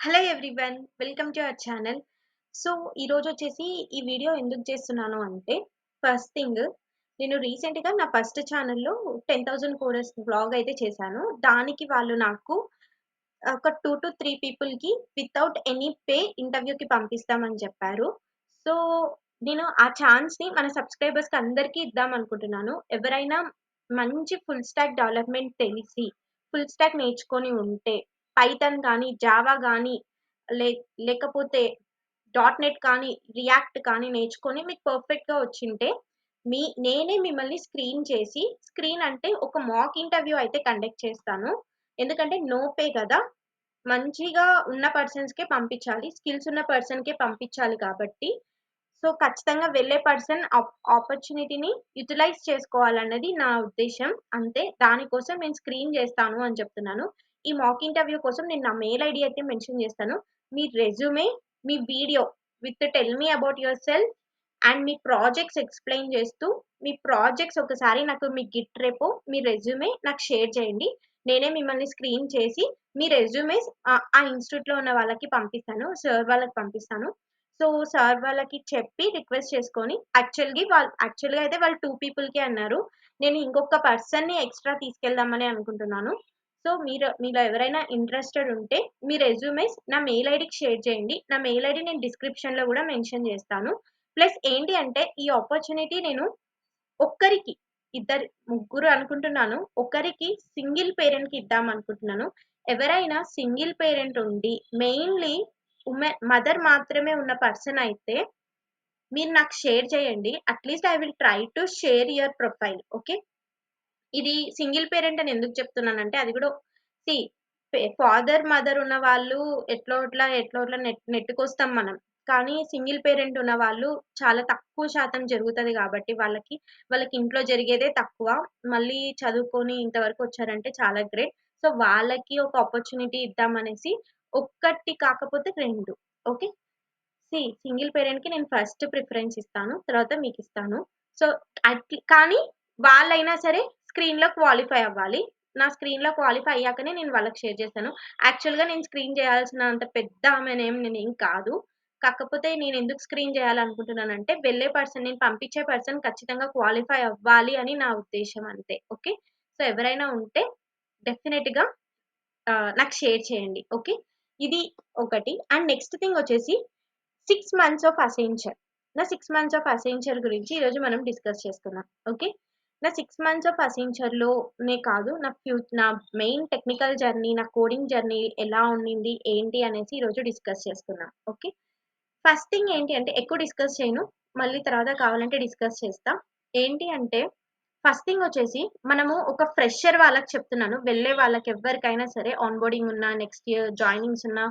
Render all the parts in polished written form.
Hello everyone. Welcome to our channel. So, ఈరోజొచ్చేసి ఈ video ఎందుకు చేస్తున్నాను అంటే, ఫస్ట్ థింగ్ నేను రీసెంట్‌గా నా ఫస్ట్ ఛానల్‌లో 10,000 కోరస్ వ్లాగ్ అయితే చేశాను. దానికి వాళ్ళు నాకు ఒక 2-3 పీపుల్‌కి వితౌట్ ఎనీ పే ఇంటర్వ్యూకి పంపిస్తామని చెప్పారు. సో, నేను ఆ ఛాన్స్‌ని మన సబ్‌స్క్రైబర్స్‌కి అందరికీ ఇద్దామనుకుంటున్నాను. ఎవరైనా మంచి ఫుల్ స్టాక్ డెవలప్‌మెంట్ తెలిసి, ఫుల్ స్టాక్ నేర్చుకొని ఉంటే, పైథాన్ గానీ, జావా గానీ, లే లేకపోతే డాట్ నెట్ కానీ, రియాక్ట్ కానీ నేర్చుకొని మీకు పర్ఫెక్ట్‌గా వచ్చుంటే, నేనే మిమ్మల్ని స్క్రీన్ చేసి, స్క్రీన్ అంటే ఒక మాక్ ఇంటర్వ్యూ అయితే కండక్ట్ చేస్తాను. ఎందుకంటే నో పే గదా! మంచిగా ఉన్న పర్సన్స్‌కే పంపించాలి. స్కిల్స్ ఉన్న పర్సన్‌కే పంపించాలి కాబట్టి, సో, ఖచ్చితంగా వెళ్ళే పర్సన్ ఆపర్చునిటీని యుటిలైజ్ చేసుకోవాలన్నది నా ఉద్దేశ్యం. అంతే. దానికోసం నేను స్క్రీన్ చేస్తాను అని చెప్తున్నాను. ఈ మాక్ ఇంటర్వ్యూ కోసం నేను నా మెయిల్ ఐడీ అయితే మెన్షన్ చేస్తాను. మీ రెజ్యూమే, మీ video with tell me about yourself and మీ ప్రాజెక్ట్స్ ఎక్స్‌ప్లెయిన్ చేస్తూ, మీ ప్రాజెక్ట్స్ ఒకసారి నాకు మీ గిట్ రెపో, మీ రెజ్యూమే నాకు షేర్ చేయండి. నేనే మిమ్మల్ని స్క్రీన్ చేసి, మీ రెజ్యూమేస్ ఆ ఇన్‌స్టిట్యూట్‌లో ఉన్న వాళ్ళకి పంపిస్తాను. సార్ వాళ్ళకి పంపిస్తాను. సో, సార్ వాళ్ళకి చెప్పి రిక్వెస్ట్ చేసుకొని యాక్చువల్‌గా అయితే వాళ్ళు 2 పీపుల్‌కే అన్నారు. నేను ఇంకొక పర్సన్‌ని ఎక్స్‌ట్రా తీసుకెళ్దామని అనుకుంటున్నాను. సో, మీలో ఎవరైనా ఇంట్రెస్టెడ్ ఉంటే మీ రెజ్యూమేస్ నా మెయిల్ ఐడీకి షేర్ చేయండి. నా మెయిల్ ఐడీ నేను డిస్క్రిప్షన్‌లో గూడా మెన్షన్ చేస్తాను. ప్లస్ ఏంటి అంటే ఈ ఆపర్చునిటీ నేను ఒక్కరికి, ముగ్గురు అనుకుంటున్నాను. ఒకరికి సింగిల్ పేరెంట్‌కి ఇద్దామనుకుంటున్నాను. ఎవరైనా సింగిల్ పేరెంట్ ఉండి మెయిన్‌లీ మదర్ మాత్రమే ఉన్న పర్సన్ అయితే మీరు నాకు షేర్ చేయండి. At least I will try to share your profile. Okay. ఇది సింగిల్ పేరెంట్ అని ఎందుకు చెప్తున్నానంటే అది గూడా సీ ఫాదర్, మదర్ ఉన్న వాళ్ళు ఎట్లో అట్లా నెట్టుకొస్తాం మనం. కానీ సింగిల్ పేరెంట్ ఉన్నవాళ్ళు చాలా తక్కువ శాతం జరుగుతది గాబట్టి వాళ్ళకి ఇంట్లో జరిగేదే తక్కువ. మళ్ళీ చదువుకొని ఇంతవరకు వచ్చారంటే చాలా గ్రేట్. సో, వాళ్ళకి ఒక ఆపర్చునిటీ ఇద్దామనేసి ఒక్కటి కాకపోతే 2 ఓకే. సింగిల్ పేరెంట్‌కి నేను ఫస్ట్ ప్రిఫరెన్స్ ఇస్తాను. తర్వాత మీకిస్తాను. సో, కానీ వాళ్ళైనా సరే స్క్రీన్‌లో క్వాలిఫై అవ్వాలి. నా స్క్రీన్‌లో క్వాలిఫై అయ్యాకనే నేను వాళ్ళకి షేర్ చేస్తాను. యాక్చువల్‌గా నేను స్క్రీన్ చేయాల్సినంత పెద్ద నేనేం కాదు. కాకపోతే నేనెందుకు స్క్రీన్ చేయాలనుకుంటున్నానంటే, నేను పంపించే పర్సన్ ఖచ్చితంగా క్వాలిఫై అవ్వాలి అని నా ఉద్దేశ్యం అంతే. ఓకే. సో, ఎవరైనా ఉంటే డెఫినెట్‌గా నాకు షేర్ చేయండి. ఓకే. ఇది ఒకటి. అండ్ నెక్స్ట్ థింగ్ వచ్చేసి 6 మంత్స్ ఆఫ్ అసెంచర్. నా 6 మంత్స్ ఆఫ్ అసెంచర్ గురించి ఈరోజు మనం డిస్కస్ చేసుకుందాం. ఓకే. నా 6 మంత్స్ ఆఫ్ అసెంచర్‌లోనే కాదు నా మెయిన్ టెక్నికల్ జర్నీ, నా కోడింగ్ జర్నీ ఎలా ఉండింది, ఏంటి అనేసి ఈరోజు డిస్కస్ చేసుకుందాం. ఓకే. ఫస్ట్ థింగ్ ఏంటి అంటే ఎక్కువ డిస్కస్ చేయను. మళ్ళీ తర్వాత కావాలంటే డిస్కస్ చేస్తా. ఏంటి అంటే ఫస్ట్ థింగ్ వచ్చేసి మనము ఒక ఫ్రెషర్ వాళ్ళకి చెప్తున్నాను. వెళ్ళే వాళ్ళకి ఎవ్వరికైనా సరే ఆన్ బోర్డింగ్ ఉన్న, నెక్స్ట్ ఇయర్ జాయినింగ్స్ ఉన్న,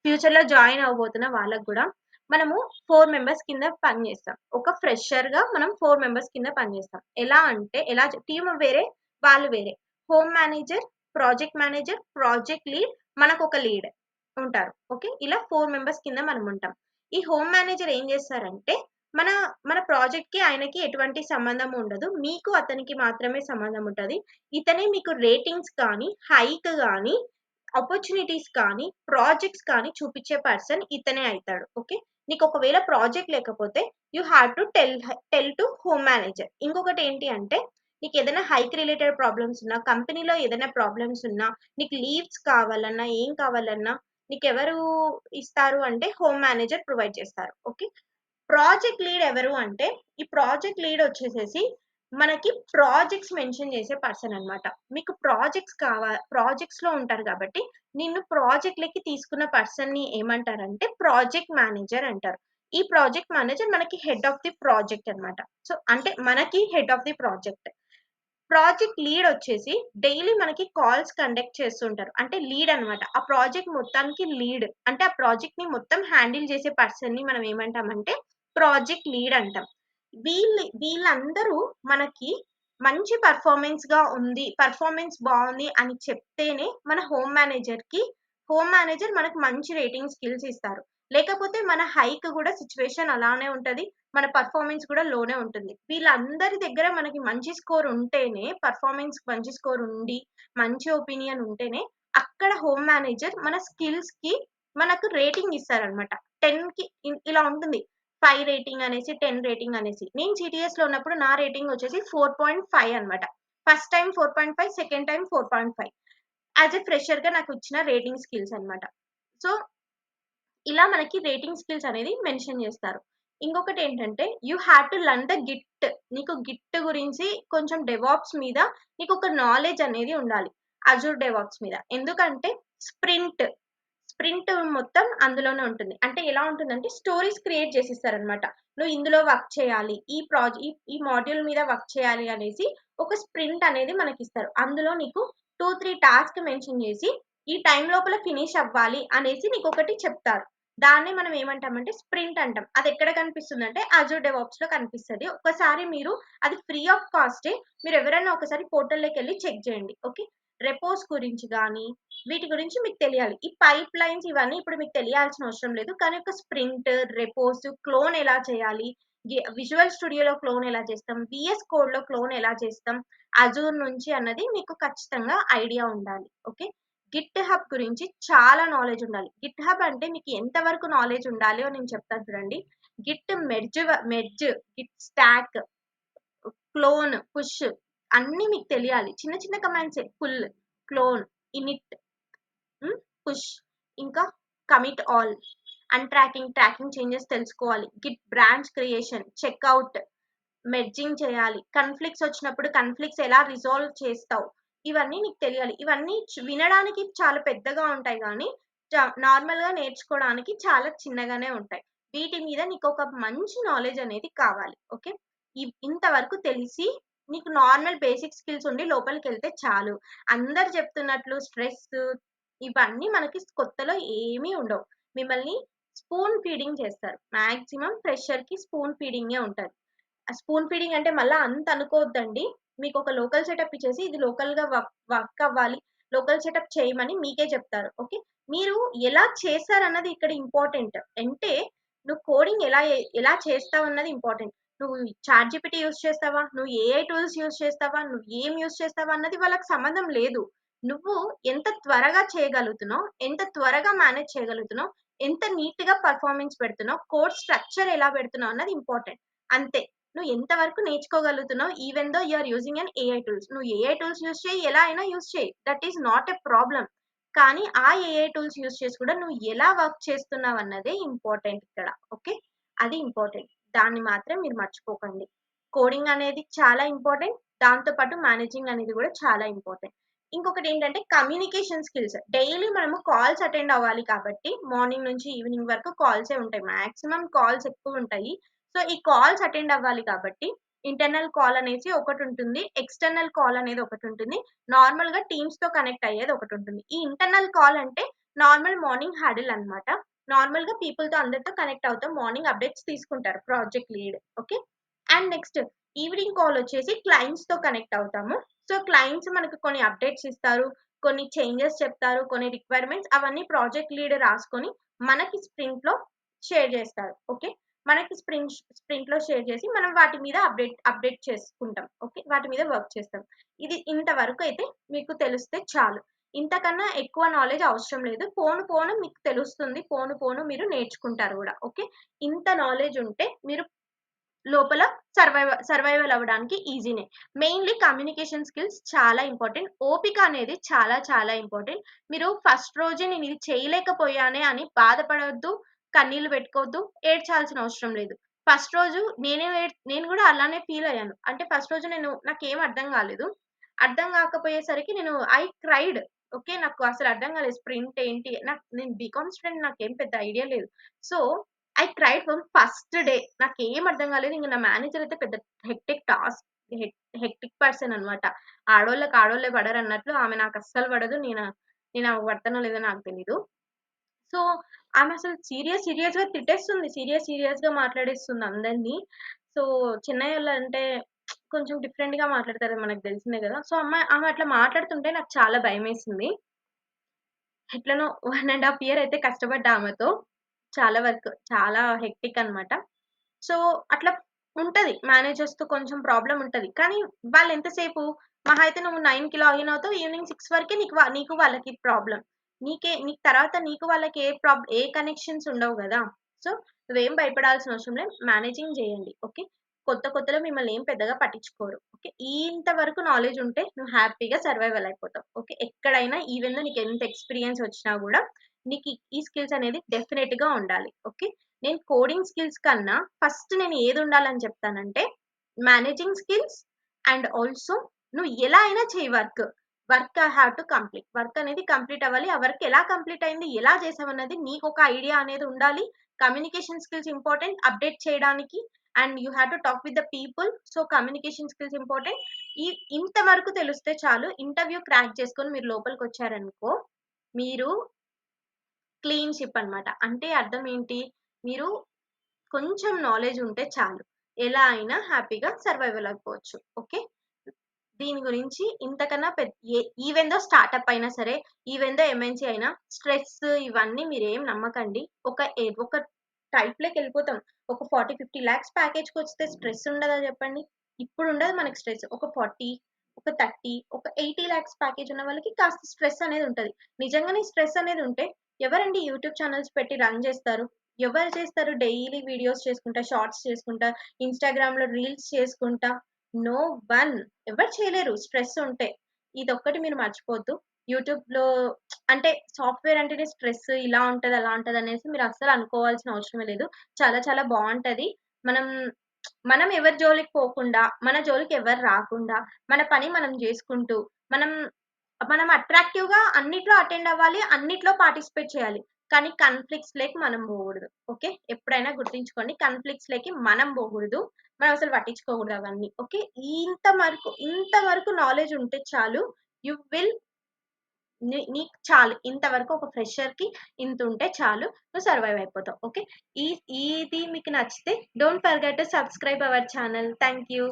ఫ్యూచర్‌లో జాయిన్ అవ్వబోతున్న వాళ్ళకి గూడా మనము 4 మెంబర్స్ కింద పని చేస్తాం. ఒక ఫ్రెషర్‌గా మనం 4 మెంబర్స్ కింద పని చేస్తాం. ఎలా అంటే టీమ్ వేరే, వాళ్ళు వేరే. Home manager, project manager, project lead, మనకొక లీడ్ ఉంటారు. ఓకే. ఇలా 4 మెంబర్స్ కింద మనం ఉంటాం. ఈ హోమ్ మేనేజర్ ఏం చేస్తారంటే మన మన ప్రాజెక్ట్‌కి ఆయనకి ఎటువంటి సంబంధం ఉండదు. మీకు అతనికి మాత్రమే సంబంధం ఉంటది. ఇతనే మీకు రేటింగ్స్ కానీ, హైక్ గాని, ఆపర్చునిటీస్ కానీ, ప్రాజెక్ట్స్ కానీ చూపించే పర్సన్ ఇతనే అయితాడు. ఓకే. నీకు ఒకవేళ ప్రాజెక్ట్ లేకపోతే you have to tell to home manager. ఇంకొకటి ఏంటి అంటే నీకేదైనా హైక్ రిలేటెడ్ ప్రాబ్లమ్స్ ఉన్నా, కంపెనీలో ఏదైనా ప్రాబ్లమ్స్ ఉన్నా, నీకు లీవ్స్ కావాలన్నా, ఏం కావాలన్నా నీకెవరు ఇస్తారు అంటే హోమ్ మేనేజర్ ప్రొవైడ్ చేస్తారు. ఓకే. ప్రాజెక్ట్ లీడ్ ఎవరు అంటే, ఈ ప్రాజెక్ట్ లీడ్ వచ్చేసేసి మనకి ప్రాజెక్ట్స్ మెన్షన్ చేసే పర్సన్ అన్నమాట. మీకు ప్రాజెక్ట్స్‌లో ఉంటారు కాబట్టి, నిన్ను ప్రాజెక్ట్‌లకి తీసుకున్న పర్సన్‌ని ఏమంటారంటే ప్రాజెక్ట్ మేనేజర్ అంటారు. ఈ ప్రాజెక్ట్ మేనేజర్ మనకి హెడ్ ఆఫ్ ది ప్రాజెక్ట్ అన్నమాట. సో, అంటే మనకి head of the project. Project lead వచ్చేసి డైలీ మనకి కాల్స్ కండక్ట్ చేస్తుంటారు. అంటే లీడ్ అన్నమాట. ఆ ప్రాజెక్ట్ మొత్తానికి లీడ్. అంటే ఆ ప్రాజెక్ట్‌ని మొత్తం హ్యాండిల్ చేసే పర్సన్‌ని మనం ఏమంటామంటే ప్రాజెక్ట్ లీడ్ అంటాం. వీళ్ళందరూ మనకి మంచి పెర్ఫార్మన్స్ బావుంది అని చెప్తేనే మన హోమ్ మేనేజర్ మనకు మంచి రేటింగ్ స్కిల్స్ ఇస్తారు. లేకపోతే మన హైక్ గూడా సిట్యుయేషన్ అలానే ఉంటది. మన పెర్ఫార్మన్స్ కూడా లోనే ఉంటుంది. వీళ్ళందరి దగ్గర మనకి మంచి స్కోర్ ఉంటేనే పెర్ఫార్మన్స్ మంచి స్కోర్ ఉండి, మంచి ఒపీనియన్ ఉంటేనే అక్కడ హోమ్ మేనేజర్ మన స్కిల్స్‌కి మనకు రేటింగ్ ఇస్తారనమాట. 10కి ఇలా ఉంటుంది. 5 రేటింగ్ అనేసి, 10 రేటింగ్ అనేసి. నేను సిటీఎస్‌లో ఉన్నప్పుడు నా రేటింగ్ వచ్చేసి 4.5 అనమాట. First time 4.5, second time 4.5. As a ఫ్రెషర్‌గా నాకు ఇచ్చిన రేటింగ్ స్కిల్స్ అనమాట. సో, ఇలా మనకి రేటింగ్ స్కిల్స్ అనేది మెన్షన్ చేస్తారు. ఇంకొకటేంటంటే you have to learn the Git. నీకు గిట్ గురించి కొంచెం డెవాప్స్ మీద నీకొక నాలెడ్జ్ అనేది ఉండాలి. అజూర్ డెవాప్స్ మీద. ఎందుకంటే స్ప్రింట్, స్ప్రింట్ మొత్తం అందులోనే ఉంటుంది. అంటే ఎలా ఉంటుందంటే స్టోరీస్ క్రియేట్ చేసిస్తారనమాట. నువ్వు ఇందులో వర్క్ చేయాలి. ఈ మాడ్యూల్ మీద వర్క్ చేయాలి అనేసి ఒక స్ప్రింట్ అనేది మనకిస్తారు. అందులో నీకు 2, 3 టాస్క్ మెన్షన్ చేసి ఈ టైం లోపల ఫినిష్ అవ్వాలి అనేసి నీకొకటి చెప్తారు. దాన్ని మనం ఏమంటామంటే స్ప్రింట్ అంటాం. అది ఎక్కడ కనిపిస్తుందంటే అజూర్ డెవాప్స్‌లో కనిపిస్తది. ఒక్కసారి మీరు అది ఫ్రీ ఆఫ్ కాస్టే. మీరెవరైనా ఒకసారి పోర్టల్‌లోకెళ్ళి చెక్ చేయండి. ఓకే. రెపోస్ గురించి గాని, వీటి గురించి మీకు తెలియాలి. ఈ పైప్ లైన్స్ ఇవన్నీ ఇప్పుడు మీకు తెలియాల్సిన అవసరం లేదు. కానీ ఒక స్ప్రింట్, రెపోస్, క్లోన్ ఎలా చేయాలి, విజువల్ స్టూడియోలో క్లోన్ ఎలా చేస్తాం, వీఎస్ కోడ్‌లో క్లోన్ ఎలా చేస్తాం, అజూర్ నుంచి అన్నది మీకు ఖచ్చితంగా ఐడియా ఉండాలి. ఓకే. గిట్ హబ్ గురించి చాలా నాలెడ్జ్ ఉండాలి. గిట్ హబ్ అంటే మీకు ఎంత వరకు నాలెడ్జ్ ఉండాలో నేను చెప్తాను చూడండి. Git merge, git stack, clone, push అన్నీ మీకు తెలియాలి. చిన్న చిన్న కమాండ్సే. పుల్, క్లోన్, ఇనిట్, పుష్, ఇంకా కమిట్ ఆల్, ట్రాకింగ్ చేంజెస్ తెలుసుకోవాలి. Git branch creation, checkout, merging చేయాలి. కన్‌ఫ్లిక్ట్స్ వచ్చినప్పుడు కన్‌ఫ్లిక్ట్స్ ఎలా రిజాల్వ్ చేస్తావు? ఇవన్నీ నీకు తెలియాలి. ఇవన్నీ వినడానికి చాలా పెద్దగా ఉంటాయి గానీ, నార్మల్‌గా నేర్చుకోవడానికి చాలా చిన్నగానే ఉంటాయి. వీటి మీద నీకొక మంచి నాలెడ్జ్ అనేది కావాలి. ఓకే. ఇంతవరకు తెలిసి నీకు నార్మల్ బేసిక్ స్కిల్స్ ఉండి లోపలికెళ్తే చాలు. అందరు చెప్తున్నట్లు స్ట్రెస్ ఇవన్నీ మనకి కొత్తలో ఏమీ ఉండవు. మిమ్మల్ని స్పూన్ ఫీడింగ్ చేస్తారు. మాక్సిమం ఫ్రెషర్‌కి స్పూన్ ఫీడింగే ఉంటది. స్పూన్ ఫీడింగ్ అంటే మళ్ళా అంత అనుకోవద్దండి. మీకొక లోకల్ సెటప్ ఇచ్చేసి ఇది లోకల్‌గా వర్క్ అవ్వాలి. లోకల్ సెటప్ చేయమని మీకే చెప్తారు. ఓకే. మీరు ఎలా చేశారన్నది ఇక్కడ ఇంపార్టెంట్. అంటే నువ్వు కోడింగ్ ఎలా చేస్తావన్నది ఇంపార్టెంట్. నువ్వు చాట్‌జీపీటీ యూజ్ చేస్తావా? నువ్వు ఏఐ టూల్స్ యూజ్ చేస్తావా? నువ్వు ఏం యూజ్ చేస్తావా? అన్నది వాళ్ళకి సంబంధం లేదు. నువ్వు ఎంత త్వరగా చేయగలుగుతున్నావు, ఎంత త్వరగా మేనేజ్ చేయగలుగుతున్నావు, ఎంత నీట్‌గా పెర్ఫార్మన్స్ పెడుతున్నావు, కోడ్ స్ట్రక్చర్ ఎలా పెడుతున్నావు అన్నది ఇంపార్టెంట్. అంతే. నువ్వు ఎంత వరకు నేర్చుకోగలుగుతున్నావు even though you are using an AI tools. నువ్వు ఏఐ టూల్స్ యూజ్ చేయి, ఎలా అయినా యూజ్ చేయి. That is not a problem. కానీ ఆ ఏఐ టూల్స్ యూజ్ చేసి కూడా నువ్వు ఎలా వర్క్ చేస్తున్నావన్నదే ఇంపార్టెంట్ ఇక్కడ. ఓకే. అది ఇంపార్టెంట్. దాన్ని మాత్రం మీరు మర్చిపోకండి. కోడింగ్ అనేది చాలా ఇంపార్టెంట్. దాంతో పాటు మేనేజింగ్ అనేది కూడా చాలా ఇంపార్టెంట్. ఇంకొకటేంటంటే కమ్యూనికేషన్ స్కిల్స్. డైలీ మనము కాల్స్ అటెండ్ అవ్వాలి కాబట్టి మార్నింగ్ నుంచి ఈవినింగ్ వరకు కాల్సే ఉంటాయి. మాక్సిమం కాల్స్ ఎక్కువుంటాయి. సో, ఈ కాల్స్ అటెండ్ అవ్వాలి కాబట్టి ఇంటర్నల్ కాల్ అనేసి ఒకటుంటుంది. ఎక్స్‌టర్నల్ కాల్ అనేది ఒకటుంటుంది. నార్మల్‌గా టీమ్స్‌తో కనెక్ట్ అయ్యేది ఒకటుంటుంది. ఈ ఇంటర్నల్ కాల్ అంటే నార్మల్ మార్నింగ్ హడల్ అన్నమాట. నార్మల్‌గా పీపుల్‌తో అందరితో కనెక్ట్ అవుతాం. మార్నింగ్ అప్డేట్స్ తీసుకుంటారు project lead. Okay. And next evening call వచ్చేసి క్లయింట్స్‌తో కనెక్ట్ అవుతాము. సో, క్లయింట్స్ మనకు కొన్ని అప్డేట్స్ ఇస్తారు. కొన్ని చేంజెస్ చెప్తారు. కొన్ని రిక్వైర్మెంట్స్ అవన్నీ ప్రాజెక్ట్ లీడ్ రాసుకొని మనకి స్ప్రింట్‌లో షేర్ చేస్తారు. ఓకే. మనకి స్ప్రింట్‌లో షేర్ చేసి మనం వాటి మీద అప్డేట్ చేసుకుంటాం. ఓకే. వాటి మీద వర్క్ చేస్తాం. ఇది ఇంతవరకు అయితే మీకు తెలిస్తే చాలు. ఇంతకన్నా ఎక్కువ నాలెడ్జ్ అవసరం లేదు. పోను పోను మీకు తెలుస్తుంది. పోను పోను మీరు నేర్చుకుంటారు గూడా. ఓకే. ఇంత నాలెడ్జ్ ఉంటే మీరు లోపల సర్వైవల్ అవ్వడానికి ఈజీనే. మెయిన్‌లీ కమ్యూనికేషన్ స్కిల్స్ చాలా ఇంపార్టెంట్. ఓపిక అనేది చాలా చాలా ఇంపార్టెంట్. మీరు ఫస్ట్ రోజే నేను ఇది చేయలేకపోయానే అని బాధపడొద్దు, కన్నీళ్లు పెట్టుకోవద్దు, ఏడ్చాల్సిన అవసరం లేదు. ఫస్ట్ రోజు నేను గూడా అలానే ఫీల్ అయ్యాను. అంటే ఫస్ట్ రోజు నాకేం అర్థం గాలేదు. అర్థం గాకపోయేసరికి ఐ క్రైడ్. ఓకే. నాకు అసలు అర్థం గాలేదు. స్ప్రింట్ ఏంటి? నేను బీకామ్ స్టూడెంట్ నాకేం పెద్ద ఐడియా లేదు. So I cried from first day. నాకేం అర్థం కాలేదు. ఇంక నా మేనేజర్ అయితే పెద్ద హెక్టిక్ టాస్క్ హెక్టిక్ పర్సన్ అన్నమాట. ఆడోళ్ళకి ఆడోళ్ళే పడరన్నట్లు ఆమె నాకస్సలు పడదు. నేను ఆమెకు పడతానో లేదో నాకు తెలీదు. సో, ఆమె అసలు సీరియస్‌గా తిట్టేస్తుంది. సీరియస్‌గా మాట్లాడేస్తుంది అందరిని. సో, చెన్నైయోళ్ళంటే కొంచెం డిఫరెంట్‌గా మాట్లాడతారు మనకు తెలిసిందే గదా! సో, ఆమె అట్లా మాట్లాడుతుంటే నాకు చాలా భయమేసింది. ఎట్లనో 1 ½ ఇయర్ అయితే కష్టపడ్డా ఆమెతో. చాలా వరకు. చాలా హెక్టిక్ అన్నమాట. సో, అట్లా ఉంటది. మేనేజర్స్‌తో కొంచెం ప్రాబ్లమ్ ఉంటది. కానీ వాళ్ళెంతసేపు మహా అయితే నువ్వు 9కి లాగిన్ అవుతావు. ఈవినింగ్ 6 వరకే నీకు వాళ్ళకి ప్రాబ్లమ్. నీకు తర్వాత నీకు వాళ్ళకి ఏ కనెక్షన్స్ ఉండవు గదా! సో, నువ్వేం భయపడాల్సిన అవసరం లేదు. మేనేజింగ్ జేయండి. ఓకే. కొత్తలో మిమ్మల్ని ఏం పెద్దగా పట్టించుకోరు. ఓకే. ఇంతవరకు నాలెడ్జ్ ఉంటే నువ్వు హ్యాపీగా సర్వైవల్ అయిపోతావు. ఓకే. ఎక్కడైనా ఈవెన్ దో నీకెంత ఎక్స్‌పీరియన్స్ వచ్చినా గూడా నీకు ఈ స్కిల్స్ అనేది డెఫినెట్‌గా ఉండాలి. ఓకే. నేను కోడింగ్ స్కిల్స్ కన్నా ఫస్ట్ నేను ఏది ఉండాలని చెప్తానంటే మేనేజింగ్ స్కిల్స్ అండ్ ఆల్సో నువ్వు ఎలా అయినా చెయ్యి work. Work I have to complete. Work అనేది కంప్లీట్ అవ్వాలి. ఆ వర్క్ ఎలా కంప్లీట్ అయింది? ఎలా చేసావన్నది నీకొక ఐడియా అనేది ఉండాలి. కమ్యూనికేషన్ స్కిల్స్ ఇంపార్టెంట్ అప్డేట్ చేయడానికి. And you have to talk with the people. So, communication skills important. ఈ ఇంతవరకు తెలిస్తే చాలు. ఇంటర్వ్యూ క్రాక్ చేసుకొని మీరు లోపలికొచ్చారనుకో, మీరు క్లీన్ షిప్ అన్నమాట. అంటే అర్థం ఏంటి? మీరు కొంచెం నాలెడ్జ్ ఉంటే చాలు. ఎలా అయినా హ్యాపీగా సర్వైవల్ అయిపోవచ్చు. ఓకే. దీని గురించి ఇంతకన్నా ఈవెన్ దో స్టార్టప్ అయినా సరే, ఈవెన్ దో ఎంఎన్‌సి అయినా స్ట్రెస్ ఇవన్నీ మీరేం నమ్మకండి. ఒక టైప్‌లోకెళ్ళిపోతాం. ఒక 40, 50 లాక్స్ ప్యాకేజ్‌కొస్తే స్ట్రెస్ ఉండదా చెప్పండి? ఇప్పుడుండదు మనకి స్ట్రెస్. ఒక 40, ఒక 30, ఒక 80 లాక్స్ ప్యాకేజ్ ఉన్న వాళ్ళకి కాస్త స్ట్రెస్ అనేది ఉంటది. నిజంగానే స్ట్రెస్ అనేది ఉంటే ఎవరండి యూట్యూబ్ ఛానెల్స్ పెట్టి రన్ చేస్తారు? ఎవరు చేస్తారు? డైలీ వీడియోస్ చేసుకుంటా, షార్ట్స్ చేసుకుంటా, ఇన్‌స్టాగ్రామ్‌లో రీల్స్ చేసుకుంటా నో వన్. ఎవరు చేయలేరు స్ట్రెస్ ఉంటే. ఇదొక్కటి మీరు మర్చిపోవద్దు. యూట్యూబ్‌లో అంటే సాఫ్ట్‌వేర్ అంటేనే స్ట్రెస్ ఇలా ఉంటది, అలా ఉంటదనేసి మీరు అస్సలు అనుకోవాల్సిన అవసరమే లేదు. చాలా చాలా బావుంటది. మనం మనం ఎవరి జోలికి పోకుండా, మన జోలికి ఎవరు రాకుండా, మన పని మనం జేసుకుంటూ, మనం మనం అట్రాక్టివ్‌గా అన్నిట్లో అటెండ్ అవ్వాలి. అన్నిట్లో పార్టిసిపేట్ చేయాలి. కానీ కాన్‌ఫ్లిక్ట్స్‌లోకి మనం పోగూడదు. ఓకే. ఎప్పుడైనా గుర్తుంచుకోండి. కాన్‌ఫ్లిక్ట్స్‌లోకి మనం పోగూడదు. మనం అసలు పట్టించుకోకూడదు అవన్నీ. ఓకే. ఇంతవరకు నాలెడ్జ్ ఉంటే చాలు. యూ విల్ నీకు చాలు. ఇంతవరకు ఒక ఫ్రెషర్‌కి ఇంతుంటే చాలు. నువ్వు సర్వైవ్ అయిపోతావు. ఓకే. ఈ ఇది మీకు నచ్చితే don't forget to subscribe our channel. Thank you.